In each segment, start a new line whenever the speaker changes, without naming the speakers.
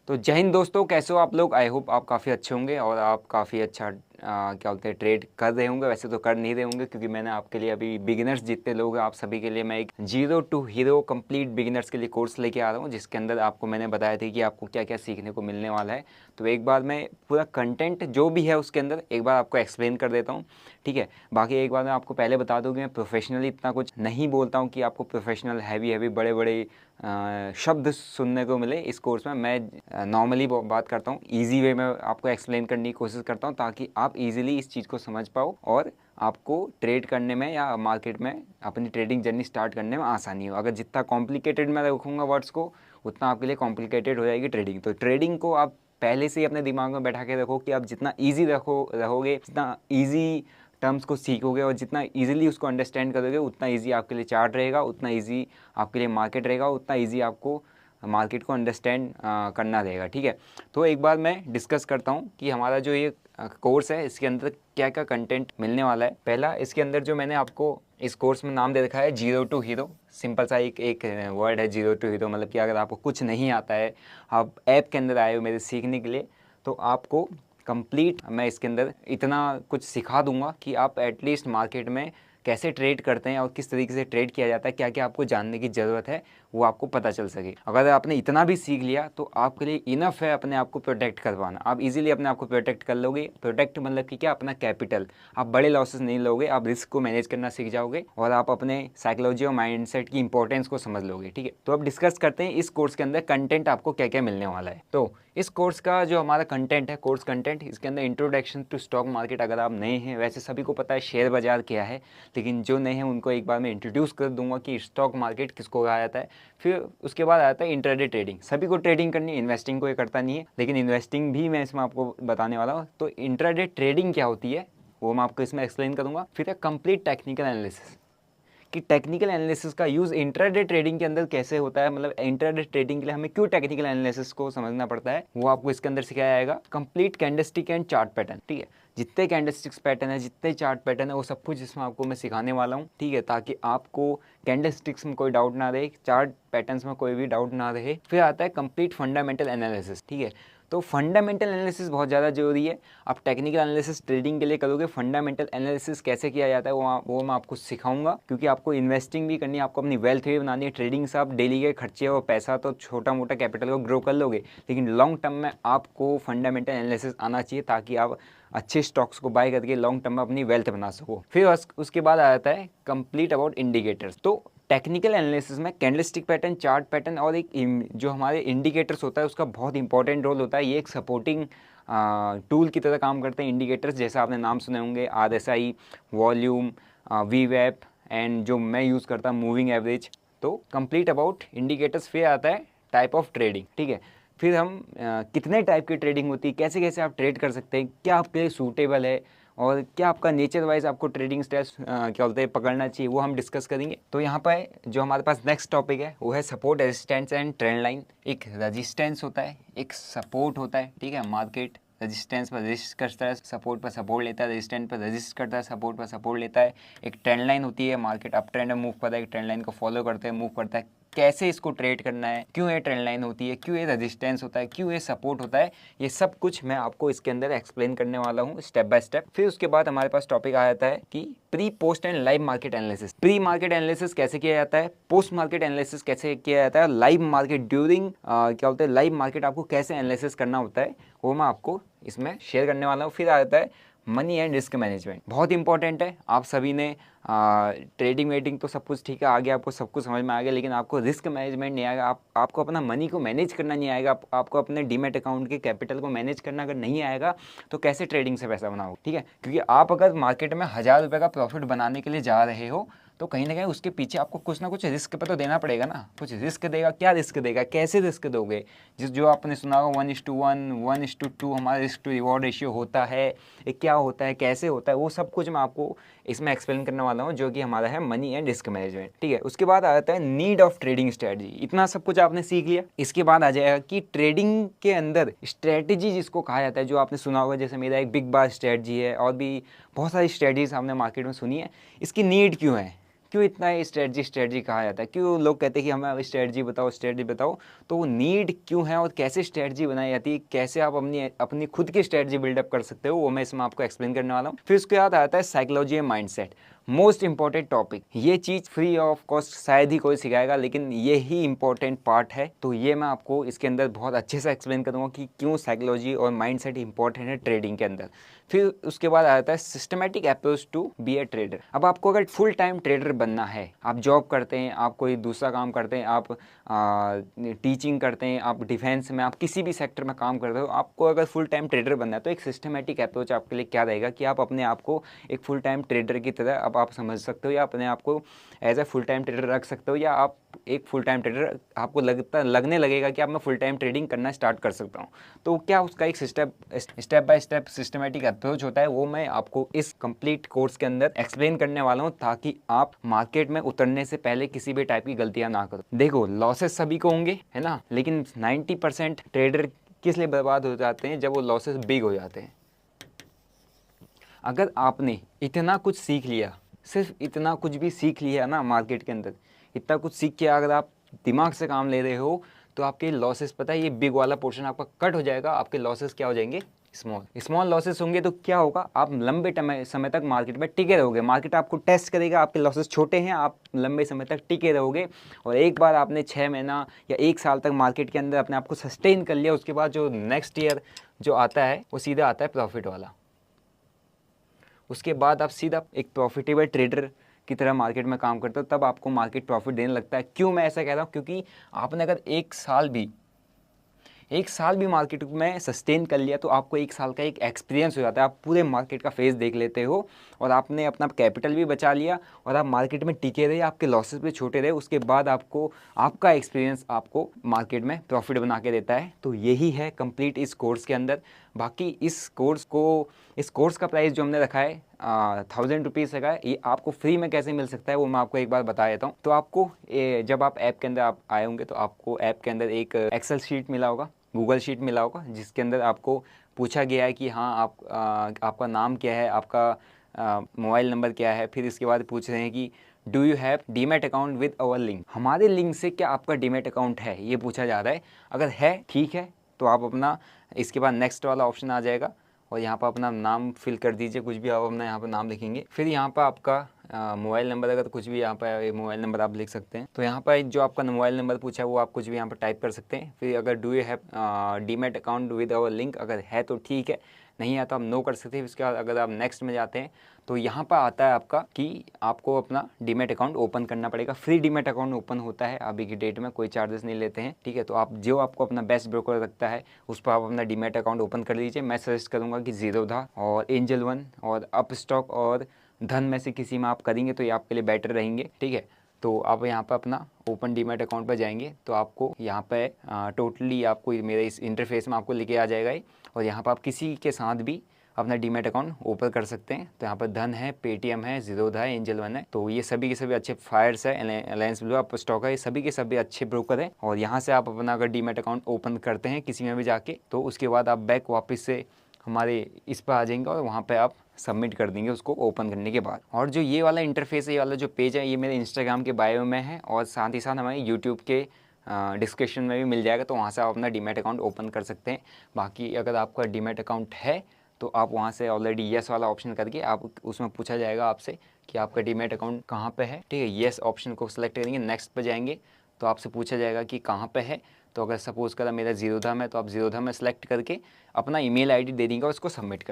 तो जय हिंद दोस्तों, कैसे हो आप लोग। आई होप आप काफ़ी अच्छे होंगे और आप काफ़ी अच्छा क्या बोलते हैं ट्रेड कर रहे होंगे। वैसे तो कर नहीं रहे होंगे क्योंकि मैंने आपके लिए अभी बिगिनर्स जितने लोग हैं आप सभी के लिए मैं एक zero to hero complete beginners के लिए कोर्स लेके आ रहा हूँ, जिसके अंदर आपको मैंने बताया था कि आपको क्या क्या सीखने को मिलने वाला है। तो एक बार मैं पूरा कंटेंट जो भी है उसके अंदर एक बार आपको एक्सप्लेन कर देता हूँ, ठीक है। बाकी एक बार मैं आपको पहले बता दूँ कि मैं प्रोफेशनली इतना कुछ नहीं बोलता हूँ कि आपको प्रोफेशनल हैवी हैवी बड़े बड़े शब्द सुनने को मिले इस कोर्स में। मैं नॉर्मली बात करता हूँ, इजी वे में आपको एक्सप्लेन करने की कोशिश करता हूँ ताकि आप इजीली इस चीज़ को समझ पाओ और आपको ट्रेड करने में या मार्केट में अपनी ट्रेडिंग जर्नी स्टार्ट करने में आसानी हो। अगर जितना कॉम्प्लिकेटेड मैं रखूँगा वर्ड्स को उतना आपके लिए कॉम्प्लिकेटेड हो जाएगी ट्रेडिंग। तो ट्रेडिंग को आप पहले से ही अपने दिमाग में बैठा के रखो कि आप जितना ईजी रहोगे, जितना ईजी टर्म्स को सीखोगे और जितना इजीली उसको अंडरस्टैंड करोगे उतना इजी आपके लिए चार्ट रहेगा, उतना इजी आपके लिए मार्केट रहेगा, उतना इजी आपको मार्केट को अंडरस्टैंड करना रहेगा, ठीक है। तो एक बार मैं डिस्कस करता हूँ कि हमारा जो ये कोर्स है इसके अंदर क्या क्या कंटेंट मिलने वाला है। पहला, इसके अंदर जो मैंने आपको इस कोर्स में नाम दे रखा है जीरो टू हीरो। सिंपल सा एक वर्ड है जीरो टू हीरो, मतलब कि अगर आपको कुछ नहीं आता है, आप ऐप के अंदर आए हो मेरे सीखने के लिए, तो आपको कंप्लीट मैं इसके अंदर इतना कुछ सिखा दूंगा कि आप एटलीस्ट मार्केट में कैसे ट्रेड करते हैं और किस तरीके से ट्रेड किया जाता है, क्या क्या आपको जानने की ज़रूरत है वो आपको पता चल सके। अगर आपने इतना भी सीख लिया तो आपके लिए इनफ है अपने आप को प्रोटेक्ट करवाना। आप इजीली अपने आप को प्रोटेक्ट कर लोगे। प्रोटेक्ट मतलब कि क्या, अपना कैपिटल। आप बड़े लॉसेस नहीं लोगे, आप रिस्क को मैनेज करना सीख जाओगे और आप अपने साइकोलॉजी और माइंडसेट की इंपॉर्टेंस को समझ लोगे, ठीक है। तो अब डिस्कस करते हैं इस कोर्स के अंदर कंटेंट आपको क्या क्या मिलने वाला है। तो इस कोर्स का जो हमारा कंटेंट है, कोर्स कंटेंट, इसके अंदर इंट्रोडक्शन टू स्टॉक मार्केट। अगर आप नए हैं, वैसे सभी को पता है शेयर बाजार क्या है, लेकिन जो नए हैं उनको एक बार मैं इंट्रोड्यूस कर दूंगा कि स्टॉक मार्केट किसको कहा जाता है। फिर उसके बाद आता है इंट्राडे ट्रेडिंग। सभी को ट्रेडिंग करनी है, इन्वेस्टिंग कोई करता नहीं है, लेकिन इन्वेस्टिंग भी मैं इसमें आपको बताने वाला हूँ। तो इंट्राडे ट्रेडिंग क्या होती है वो मैं आपको इसमें एक्सप्लेन करूँगा। फिर है कंप्लीट टेक्निकल एनालिसिस, कि टेक्निकल एनालिसिस का यूज़ इंट्राडे ट्रेडिंग के अंदर कैसे होता है, मतलब इंट्राडे ट्रेडिंग के लिए हमें क्यों टेक्निकल एनालिसिस को समझना पड़ता है, वो आपको इसके अंदर सिखाया जाएगा। Complete candlestick and chart pattern, ठीक है। जितने कैंडलस्टिक्स पैटर्न है, जितने चार्ट पैटर्न है, वो सब कुछ इसमें आपको मैं सिखाने वाला हूँ, ठीक है, ताकि आपको कैंडलस्टिक्स में कोई डाउट ना रहे, चार्ट पैटर्न्स में कोई भी डाउट ना रहे। फिर आता है कंप्लीट फंडामेंटल एनालिसिस, ठीक है। तो फंडामेंटल एनालिसिस बहुत ज़्यादा जरूरी है। आप टेक्निकल एनालिसिस ट्रेडिंग के लिए करोगे, फंडामेंटल एनालिसिस कैसे किया जाता है वो मैं आपको सिखाऊंगा, क्योंकि आपको इन्वेस्टिंग भी करनी है, आपको अपनी वेल्थ भी बनानी है। ट्रेडिंग से आप डेली के खर्चे और पैसा तो छोटा मोटा कैपिटल को ग्रो कर लोगे, लेकिन लॉन्ग टर्म में आपको फंडामेंटल एनालिसिस आना चाहिए ताकि आप अच्छे स्टॉक्स को बाय करके लॉन्ग टर्म में अपनी वेल्थ बना सको। फिर उसके बाद आ जाता है कंप्लीट अबाउट इंडिकेटर्स। तो टेक्निकल एनालिसिस में कैंडलस्टिक पैटर्न, चार्ट पैटर्न और एक जो हमारे इंडिकेटर्स होता है उसका बहुत इंपॉर्टेंट रोल होता है। ये एक सपोर्टिंग टूल की तरह काम करते हैं इंडिकेटर्स, जैसा आपने नाम सुने होंगे, RSI, वॉल्यूम, VWAP एंड जो मैं यूज़ करता हूँ मूविंग एवरेज। तो कंप्लीट अबाउट इंडिकेटर्स। फिर आता है टाइप ऑफ ट्रेडिंग, ठीक है। फिर हम कितने टाइप की ट्रेडिंग होती है, कैसे कैसे आप ट्रेड कर सकते हैं, क्या आपके लिए सूटेबल है और क्या आपका नेचर वाइज आपको ट्रेडिंग स्टाइल क्या बोलते हैं पकड़ना चाहिए, वो हम डिस्कस करेंगे। तो यहाँ पर जो हमारे पास नेक्स्ट टॉपिक है वो है support, resistance and trend line. एक रेजिस्टेंस होता है, एक सपोर्ट होता है, ठीक है। मार्केट रेजिस्टेंस पर रेजिस्ट करता है, सपोर्ट पर सपोर्ट लेता है, रेजिस्टेंस पर रेजिस्ट करता है, सपोर्ट पर सपोर्ट लेता है। एक ट्रेंड लाइन होती है, मार्केट अप ट्रेंड में मूव करता है, एक ट्रेंड लाइन को फॉलो करते हैं, मूव करता है, कैसे इसको ट्रेड करना है, क्यों ये ट्रेंड लाइन होती है, क्यों ये रेजिस्टेंस होता है, क्यों ये सपोर्ट होता है, ये सब कुछ मैं आपको इसके अंदर एक्सप्लेन करने वाला हूँ स्टेप बाय स्टेप। फिर उसके बाद हमारे पास टॉपिक आ जाता है कि pre, post and live market analysis. Pre market analysis कैसे किया जाता है, पोस्ट मार्केट एनालिसिस कैसे किया जाता है, लाइव मार्केट ड्यूरिंग क्या बोलते हैं लाइव मार्केट आपको कैसे एनालिसिस करना होता है, वो मैं आपको इसमें शेयर करने वाला हूँ। फिर आ जाता है मनी एंड रिस्क मैनेजमेंट, बहुत इंपॉर्टेंट है। आप सभी ने ट्रेडिंग वेडिंग तो सब कुछ ठीक है, आगे आपको सब कुछ समझ में आ गया, लेकिन आपको रिस्क मैनेजमेंट नहीं आएगा, आपको अपना मनी को मैनेज करना नहीं आएगा, आपको अपने डीमैट अकाउंट के कैपिटल को मैनेज करना अगर नहीं आएगा तो कैसे ट्रेडिंग से पैसा बनाओगे, ठीक है। क्योंकि आप अगर मार्केट में 1000 रुपये का प्रॉफिट बनाने के लिए जा रहे हो तो कहीं ना कहीं उसके पीछे आपको कुछ ना कुछ रिस्क पे तो देना पड़ेगा ना। कुछ रिस्क देगा, क्या रिस्क देगा, कैसे रिस्क दोगे, जो आपने सुना होगा 1:1, 1:2 हमारा रिस्क टू रिवॉर्ड रेशियो होता है, ये क्या होता है, कैसे होता है, वो सब कुछ मैं आपको इसमें एक्सप्लेन करने वाला हूँ, जो कि हमारा है मनी एंड रिस्क मैनेजमेंट, ठीक है। उसके बाद आ जाता है नीड ऑफ ट्रेडिंग स्ट्रेटजी। इतना सब कुछ आपने सीख लिया, इसके बाद आ जाएगा कि ट्रेडिंग के अंदर स्ट्रेटजी जिसको कहा जाता है, जो आपने सुना होगा, जैसे मेरा एक बिग बार स्ट्रेटजी है और भी बहुत सारी स्ट्रेटजीज आपने मार्केट में सुनी है, इसकी नीड क्यों है, क्यों इतना स्ट्रेटजी कहा जाता है, क्यों लोग कहते हैं कि हमें स्ट्रेटजी बताओ, तो वो नीड क्यों है और कैसे स्ट्रेटजी बनाई जाती है, कैसे आप अपनी खुद की स्ट्रेटजी बिल्डअप कर सकते हो, वो मैं इसमें आपको एक्सप्लेन करने वाला हूँ। फिर उसके बाद आता है psychology and mindset, most important topic. ये चीज़ फ्री ऑफ कॉस्ट शायद ही कोई सिखाएगा, लेकिन ये ही इंपॉर्टेंट पार्ट है। तो ये मैं आपको इसके अंदर बहुत अच्छे से एक्सप्लेन करूँगा कि क्यों साइकोलॉजी और माइंडसेट इंपॉर्टेंट है ट्रेडिंग के अंदर। फिर उसके बाद आता है systematic approach to be a trader. अब आपको अगर फुल टाइम ट्रेडर बनना है, आप जॉब करते हैं, आप कोई दूसरा काम करते हैं, आप टीचिंग करते हैं, आप डिफेंस में, आप किसी भी सेक्टर में काम करते हो, आपको अगर फुल टाइम ट्रेडर बनना है तो एक सिस्टमेटिक अप्रोच आपके लिए क्या रहेगा कि आप अपने आप को एक फुल टाइम ट्रेडर की तरह अब आप समझ सकते हो, या अपने आप को as a full time trader रख सकते हो, या आप एक फुल टाइम ट्रेडर आपको लगने लगेगा कि आप मैं फुल टाइम ट्रेडिंग करना स्टार्ट कर सकता हूँ। तो क्या उसका एक step by step systematic approach होता है, वो मैं आपको इस कंप्लीट कोर्स के अंदर एक्सप्लेन करने वाला हूँ, ताकि आप मार्केट में उतरने से पहले किसी भी टाइप की गलतियाँ ना करो। देखो, लॉसेस सभी को होंगे, है ना, लेकिन 90% ट्रेडर किस लिए बर्बाद हो जाते हैं, जब वो लॉसेस बिग हो जाते हैं। अगर आपने इतना कुछ सीख लिया, सिर्फ इतना कुछ भी सीख लिया ना मार्केट के अंदर, इतना कुछ सीख के अगर आप दिमाग से काम ले रहे हो, तो आपके लॉसेस, पता है, ये बिग वाला पोर्शन आपका कट हो जाएगा। आपके लॉसेस क्या हो जाएंगे, स्मॉल लॉसेस होंगे। तो क्या होगा, आप लंबे समय तक मार्केट में टिके रहोगे, मार्केट आपको टेस्ट करेगा, आपके लॉसेस छोटे हैं, आप लंबे समय तक टिके रहोगे। और एक बार आपने 6 महीना या 1 साल तक मार्केट के अंदर अपने आप को सस्टेन कर लिया, उसके बाद जो नेक्स्ट ईयर जो आता है वो सीधा आता है प्रॉफिट वाला। उसके बाद आप सीधा एक प्रॉफिटेबल ट्रेडर की तरह मार्केट में काम करते हो, तब आपको मार्केट प्रॉफिट देने लगता है। क्यों मैं ऐसा कह रहा हूँ, क्योंकि आपने अगर एक साल भी मार्केट में सस्टेन कर लिया, तो आपको 1 साल का एक एक्सपीरियंस हो जाता है, आप पूरे मार्केट का फेस देख लेते हो, और आपने अपना कैपिटल भी बचा लिया, और आप मार्केट में टिके रहे, आपके लॉसेस भी छोटे रहे। उसके बाद आपको आपका एक्सपीरियंस आपको मार्केट में प्रॉफिट बना के देता है। तो यही है कंप्लीट इस कोर्स के अंदर। बाकी इस कोर्स का प्राइस जो हमने रखा है 1000 रुपीज़ रखा है, ये आपको फ्री में कैसे मिल सकता है वो मैं आपको एक बार बता देता हूँ। तो आपको जब आप ऐप के अंदर आप आए होंगे, तो आपको ऐप के अंदर एक एक्सेल शीट मिला होगा, गूगल शीट मिला होगा, जिसके अंदर आपको पूछा गया है कि हाँ आपका नाम क्या है, आपका मोबाइल नंबर क्या है। फिर इसके बाद पूछ रहे हैं कि do you have demat account with our link, हमारे लिंक से क्या आपका डीमैट अकाउंट है, ये पूछा जा रहा है। अगर है, ठीक है, तो आप अपना इसके बाद नेक्स्ट वाला ऑप्शन आ जाएगा, और यहाँ पर अपना नाम फिल कर दीजिए, कुछ भी आप अपना यहाँ पर नाम लिखेंगे। फिर यहाँ पर आपका मोबाइल नंबर, अगर कुछ भी यहाँ पर मोबाइल नंबर आप लिख सकते हैं। तो यहाँ पर जो आपका मोबाइल नंबर पूछा है वो आप कुछ भी यहाँ पर टाइप कर सकते हैं। फिर अगर do you have demat account with our link, अगर है तो ठीक है, नहीं है तो आप नो कर सकते हैं। उसके बाद अगर आप नेक्स्ट में जाते हैं, तो यहाँ पर आता है आपका कि आपको अपना डीमैट अकाउंट ओपन करना पड़ेगा। फ्री डीमैट अकाउंट ओपन होता है अभी की डेट में, कोई चार्जेस नहीं लेते हैं, ठीक है। तो आप जो आपको अपना बेस्ट ब्रोकर लगता है उस पर आप अपना डीमैट अकाउंट ओपन कर लीजिए। मैं सजेस्ट करूँगा कि ज़ीरोधा और एंजल वन और अपस्टॉक और धन में से किसी में आप करेंगे तो ये आपके लिए बेटर रहेंगे, ठीक है। तो आप यहाँ पर अपना ओपन डीमैट अकाउंट पर जाएंगे, तो आपको यहाँ पे टोटली आपको मेरे इस इंटरफेस में आपको लेके आ जाएगा ये, और यहाँ पर आप किसी के साथ भी अपना डीमैट अकाउंट ओपन कर सकते हैं। तो यहाँ पर धन है, पेटीएम है, ज़ीरोधा है, एंजल वन है, तो ये सभी के सभी अच्छे फायर्स है, अलायंस ब्लू, आप स्टॉक है, ये सभी के सभी अच्छे ब्रोकर हैं। और यहाँ से आप अपना अगर डीमैट अकाउंट ओपन करते हैं किसी में भी जाके, तो उसके बाद आप बैक वापस से हमारे इस पर आ जाएंगे, और वहाँ पर आप सबमिट कर देंगे उसको ओपन करने के बाद। और जो ये वाला इंटरफेस है, ये वाला जो पेज है, ये मेरे इंस्टाग्राम के बायो में है, और साथ ही साथ हमारे यूट्यूब के डिस्क्रिप्शन में भी मिल जाएगा, तो वहाँ से आप अपना डीमैट अकाउंट ओपन कर सकते हैं। बाकी अगर आपका डीमैट अकाउंट है, तो आप वहाँ से ऑलरेडी येस वाला ऑप्शन करके आप उसमें पूछा जाएगा आपसे कि आपका डीमैट अकाउंट कहाँ पे है, ठीक है। येस ऑप्शन को सिलेक्ट करेंगे, नेक्स्ट पे जाएंगे, तो आपसे पूछा जाएगा कि कहाँ पे है। तो अगर सपोज़ करा मेरा ज़ीरोधा में, तो आप ज़ीरोधा में सेलेक्ट करके अपना ईमेल आईडी दे देंगे, उसको सबमिट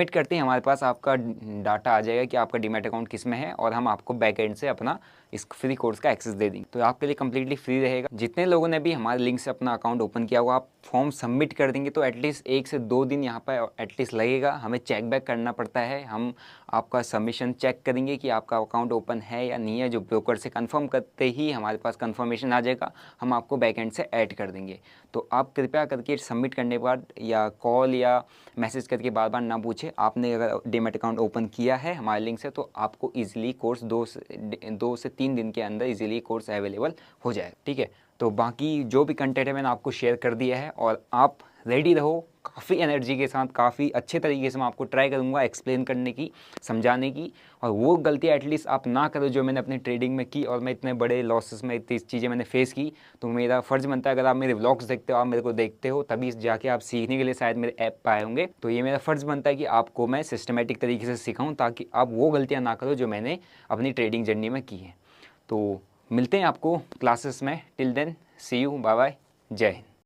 करते हैं हमारे पास आपका डाटा आ जाएगा कि आपका डीमैट अकाउंट किस में है, और हम आपको बैक एंड से अपना इस फ्री कोर्स का एक्सेस दे देंगे। तो आपके लिए कम्प्लीटली फ्री रहेगा। जितने लोगों ने भी हमारे लिंक से अपना अकाउंट ओपन किया हुआ, आप फॉर्म सबमिट कर देंगे, तो एटलीस्ट 1 से 2 दिन यहाँ पर एटलीस्ट लगेगा। हमें चेक बैक करना पड़ता है, हम आपका सबमिशन चेक करेंगे कि आपका अकाउंट ओपन है या नहीं है। जो ब्रोकर से कंफर्म करते ही हमारे पास कंफर्मेशन आ जाएगा, हम आपको बैक एंड से ऐड कर देंगे। तो आप कृपया करके सबमिट करने के बाद या कॉल या मैसेज करके बार बार ना पूछे। आपने अगर डीमैट अकाउंट ओपन किया है हमारे लिंक से, तो आपको ईजिली कोर्स 2 से 3 दिन के अंदर ईजिली कोर्स अवेलेबल हो जाएगा, ठीक है। तो बाकी जो भी कंटेंट है मैंने आपको शेयर कर दिया है, और आप रेडी रहो, काफ़ी एनर्जी के साथ, काफ़ी अच्छे तरीके से मैं आपको ट्राई करूँगा एक्सप्लेन करने की, समझाने की, और वो गलती एटलीस्ट आप ना करो जो मैंने अपनी ट्रेडिंग में की और मैं इतने बड़े लॉसेस में इतनी चीज़ें मैंने फेस की। तो मेरा फ़र्ज़ बनता है, अगर आप मेरे व्लॉग्स देखते हो, आप मेरे को देखते हो, तभी जाके आप सीखने के लिए शायद मेरे ऐप पर आए होंगे। तो ये मेरा फ़र्ज़ बनता है कि आपको मैं सिस्टमेटिक तरीके से सिखाऊँ ताकि आप वो गलतियाँ ना करो जो मैंने अपनी ट्रेडिंग जर्नी में की हैं। तो मिलते हैं आपको क्लासेस में। Till then see you, bye bye, जय हिंद।